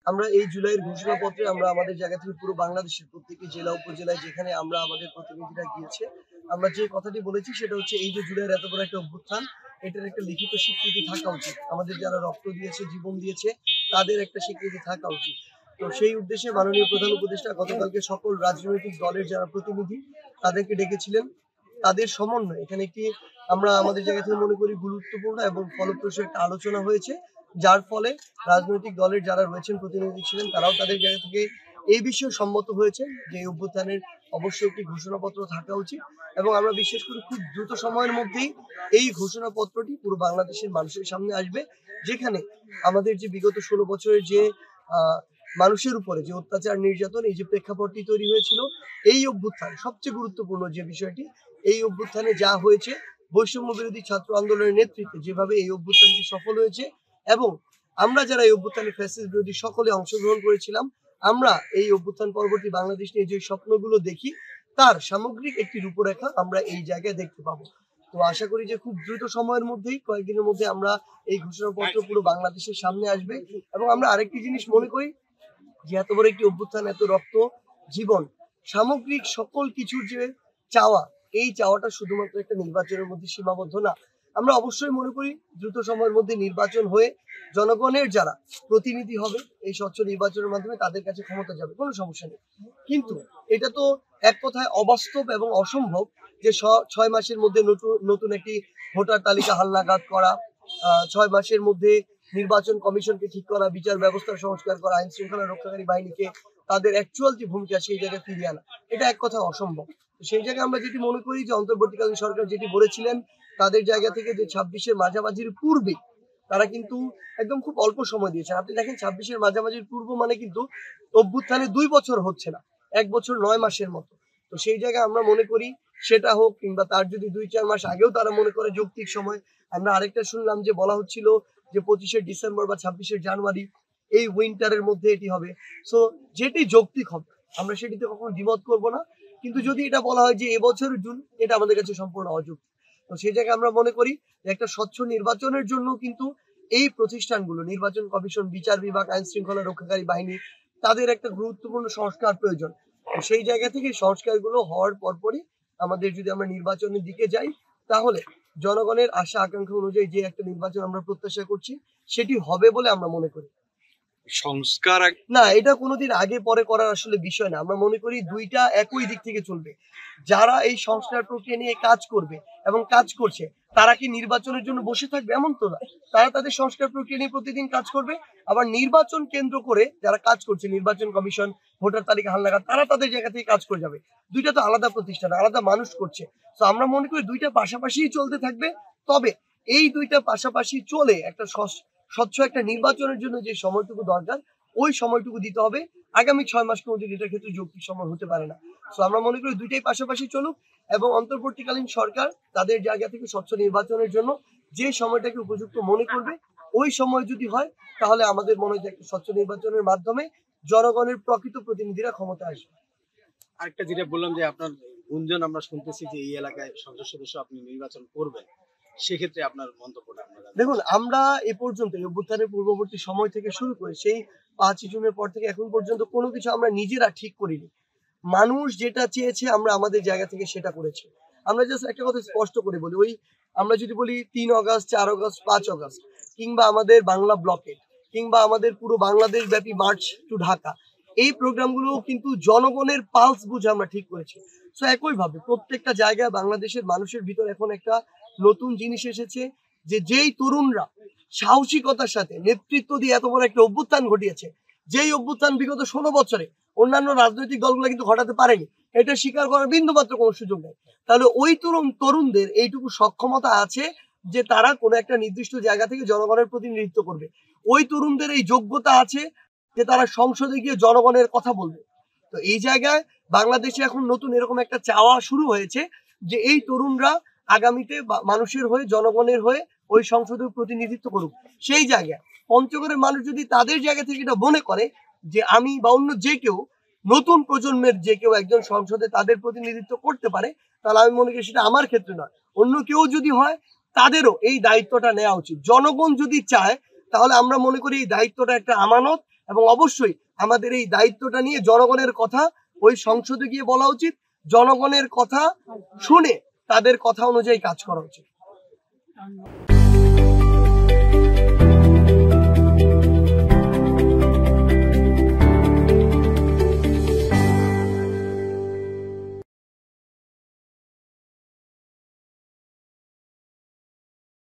আমরা এই জুলাইয়ের ঘোষণাপত্রে আমরা আমাদের জায়গা থেকে পুরো বাংলাদেশের প্রত্যেকটি জেলা উপজেলায় যেখানে আমরা আমাদের প্রতিনিধিরা গিয়েছে, আমরা যে কথাটি বলেছি সেটা হচ্ছে এই যে জুলাইয়ের এত বড় একটা অভ্যুত্থান, এটার একটা লিখিত স্বীকৃতি থাকা উচিত। আমাদের যারা রক্ত দিয়েছে, জীবন দিয়েছে, তাদের একটা স্বীকৃতি থাকা উচিত। তো সেই উদ্দেশ্যে মাননীয় প্রধান উপদেষ্টা গতকালকে সকল রাজনৈতিক দলের যারা প্রতিনিধি তাদেরকে ডেকেছিলেন। তাদের সমন্বয়ে এখানে একটি আমরা আমাদের জায়গা থেকে মনে করি গুরুত্বপূর্ণ এবং ফলপ্রসূ একটা আলোচনা হয়েছে, যার ফলে রাজনৈতিক দলের যারা রয়েছেন প্রতিনিধি ছিলেন তারাও তাদের জায়গা থেকে এই বিষয়ে সম্মত হয়েছে যে এই অভ্যুত্থানের অবশ্যই একটি ঘোষণাপত্র থাকা উচিত। এবং আমরা বিশ্বাস করি খুব দ্রুত সময়ের মধ্যেই এই ঘোষণাপত্রটি পুরো বাংলাদেশের মানুষের সামনে আসবে, যেখানে আমাদের যে বিগত 16 বছরের যে মানুষের উপরে যে অত্যাচার নির্যাতন, এই যে প্রেক্ষাপটটি তৈরি হয়েছিল, এই অভ্যুত্থান সবচেয়ে গুরুত্বপূর্ণ যে বিষয়টি, এই অভ্যুত্থানে যা হয়েছে বৈষম্য বিরোধী ছাত্র আন্দোলনের নেতৃত্বে যেভাবে এই অভ্যুত্থানটি সফল হয়েছে, এবং আমরা যারা এই অভ্যুত্থানে ফ্যাসিস্ট বিরোধী সকলে অংশগ্রহণ করেছিলাম, আমরা এই অভ্যুত্থান পরবর্তী বাংলাদেশ নিয়ে যে স্বপ্নগুলো দেখি তার সামগ্রিক একটি রূপরেখা আমরা এই জায়গায় দেখতে পাবো। তো আশা করি যে খুব দ্রুত সময়ের মধ্যেই কয়েকদিনের মধ্যে আমরা এই ঘোষণাপত্র পুরো বাংলাদেশের সামনে আসবে। এবং আমরা আরেকটি জিনিস মনে করি যে এত বড় একটি অভ্যুত্থান, এত রক্ত, জীবন, সামগ্রিক সকল কিছুর যে চাওয়া, এই চাওয়াটা শুধুমাত্র একটা নির্বাচনের মধ্যে সীমাবদ্ধ না। আমরা অবশ্যই মনে করি দ্রুত সময়ের মধ্যে নির্বাচন হয়ে জনগণের যারা প্রতিনিধি হবে এই স্বচ্ছ নির্বাচনের মাধ্যমে তাদের কাছে ক্ষমতা যাবে, কোনো সমস্যা নেই। কিন্তু এটা তো এক কথায় অবাস্তব এবং অসম্ভব যে 6 মাসের মধ্যে নতুন একটি ভোটার তালিকা হালনাগাদ করা, 6 মাসের মধ্যে নির্বাচন কমিশনকে ঠিক করা, বিচার ব্যবস্থার সংস্কার করা, আইন শৃঙ্খলা রক্ষাকারী বাহিনীকে তাদের অ্যাকচুয়াল যে ভূমিকা সেই জায়গায় ফিরিয়ে আনা, এটা এক কথা অসম্ভব। সেই জায়গায় আমরা যেটি মনে করি যে অন্তর্বর্তীকালীন সরকার যেটি বলেছিলেন তাদের জায়গা থেকে যে 26-এর মাঝামাঝির পূর্বে তারা কিন্তু একদম খুব অল্প সময় দিয়েছেন। আপনি দেখেন 26-এর মাঝামাঝির পূর্ব মানে কিন্তু অভ্যুত্থানে 2 বছর হচ্ছে না, 1 বছর 9 মাসের মতো। তো সেই জায়গায় আমরা মনে করি সেটা হোক, কিংবা তার যদি 2-4 মাস আগেও তারা মনে করে যৌক্তিক সময়। আমরা আরেকটা শুনলাম যে বলা হচ্ছিল যে 25শে ডিসেম্বর বা 26শে জানুয়ারি এই উইন্টারের মধ্যে এটি হবে। সো যেটি যৌক্তিক হবে আমরা সেটিতে কখনো দ্বিমত করব না, কিন্তু যদি এটা বলা হয় যে এবছরের জুন, এটা আমাদের কাছে সম্পূর্ণ অযৌক্তিক। তো সেই জায়গায় আমরা মনে করি যে একটা স্বচ্ছ নির্বাচনের জন্য কিন্তু এই প্রতিষ্ঠানগুলো, নির্বাচন কমিশন, বিচার বিভাগ, আইন শৃঙ্খলা রক্ষাকারী বাহিনী, তাদের একটা গুরুত্বপূর্ণ সংস্কার প্রয়োজন। তো সেই জায়গা থেকে সংস্কারগুলো হওয়ার পরপরই আমাদের যদি আমরা নির্বাচনের দিকে যাই, তাহলে জনগণের আশা আকাঙ্ক্ষা অনুযায়ী যে একটা নির্বাচন আমরা প্রত্যাশা করছি সেটি হবে বলে আমরা মনে করি। সংস্কার না, এটা কোনোদিন আগে পরে করার আসলে বিষয় না। আমরা মনে করি দুইটা একই দিক থেকে চলবে। যারা এই সংস্কার প্রক্রিয়া নিয়ে কাজ করবে এবং কাজ করছে, তারা কি নির্বাচনের জন্য বসে থাকবে? এমন তো না। তারা তাদের সংস্কার প্রক্রিয়া নিয়ে প্রতিদিন কাজ করবে। আবার নির্বাচন কেন্দ্র করে যারা কাজ করছে, নির্বাচন কমিশন, ভোটার তালিকা হালনাগাদ, তারা তাদের জায়গা থেকে কাজ করে যাবে। দুইটা তো আলাদা প্রতিষ্ঠান, আলাদা মানুষ করছে। তো আমরা মনে করি দুইটা পাশাপাশিই চলতে থাকবে। তবে এই দুইটা পাশাপাশি চলে একটা স্বচ্ছ একটা নির্বাচনের জন্য যে সময়টুকু দরকার, ওই সময়টুকু দিতে হবে। আগামী 6 মাস কোনোদিন এটার ক্ষেত্রে যৌক্তিক সময় হতে পারে না। তো আমরা মনে করি দুইটাই পাশাপাশি চলুক, এবং অন্তর্বর্তীকালীন সরকার তাদের জায়গা থেকে স্বচ্ছ নির্বাচনের জন্য যে সময়টাকে উপযুক্ত মনে করবে, ওই সময় যদি হয় তাহলে আমাদের মনে হয় যে একটা স্বচ্ছ নির্বাচনের মাধ্যমে জনগণের প্রকৃত প্রতিনিধিরা ক্ষমতা আসবে। আরেকটা যেটা বললাম যে আপনার গুঞ্জন আমরা শুনতেছি যে এই এলাকায় সংসদ সদস্য আপনি নির্বাচন করবেন, সেক্ষেত্রে আপনার মন্তব্যটা আপনারা দেখুন, আমরা এ পর্যন্ত অভ্যুত্থানের পূর্ববর্তী সময় থেকে শুরু করে সেই 5ই জুনের পর থেকে এখন পর্যন্ত কোনো কিছু আমরা নিজেরা ঠিক করিনি। মানুষ যেটা চেয়েছে আমরা আমাদের জায়গা থেকে সেটা করেছি। আমরা জাস্ট একটা কথা স্পষ্ট করে বলি, ওই আমরা যদি বলি 3 অগাস্ট, 4 অগাস্ট, 5 অগাস্ট, কিংবা আমাদের বাংলা ব্লকেট, কিংবা আমাদের পুরো বাংলাদেশ ব্যাপী মার্চ টু ঢাকা, এই প্রোগ্রামগুলো কিন্তু জনগণের পালস বুঝে আমরা ঠিক করেছি। সো একইভাবে প্রত্যেকটা জায়গায় বাংলাদেশের মানুষের ভিতর এখন একটা নতুন জিনিস এসেছে যে যেই তরুণরা সাহসিকতার সাথে নেতৃত্ব দিয়ে এত বড় একটা অভ্যুত্থান ঘটিয়েছে, যেই অভ্যুত্থান বিগত 16 বছরে অন্যান্য রাজনৈতিক দলগুলো কিন্তু ঘটাতে পারেনি, এটা স্বীকার করার বিন্দুমাত্র কোনো সুযোগ নেই। তাহলে ওই তরুণদের এইটুকু সক্ষমতা আছে যে তারা কোনো একটা নির্দিষ্ট জায়গা থেকে জনগণের প্রতিনিধিত্ব করবে। ওই তরুণদের এই যোগ্যতা আছে যে তারা সংসদে গিয়ে জনগণের কথা বলবে। তো এই জায়গায় বাংলাদেশে এখন নতুন এরকম একটা চাওয়া শুরু হয়েছে যে এই তরুণরা আগামীতে মানুষের হয়ে, জনগণের হয়ে ওই সংসদের প্রতিনিধিত্ব করুক। সেই জায়গায় পঞ্চগড়ের মানুষ যদি তাদের জায়গা থেকে এটা মনে করে যে আমি বা অন্য যে কেউ, নতুন প্রজন্মের যে কেউ একজন সংসদে তাদের প্রতিনিধিত্ব করতে পারে, তাহলে আমি মনে করি সেটা আমার ক্ষেত্রে নয়, অন্য কেউ যদি হয় তাদেরও এই দায়িত্বটা নেওয়া উচিত। জনগণ যদি চায় তাহলে আমরা মনে করি এই দায়িত্বটা একটা আমানত, এবং অবশ্যই আমাদের এই দায়িত্বটা নিয়ে জনগণের কথা ওই সংসদে গিয়ে বলা উচিত, জনগণের কথা শুনে তাদের কথা অনুযায়ী কাজ করা উচিত।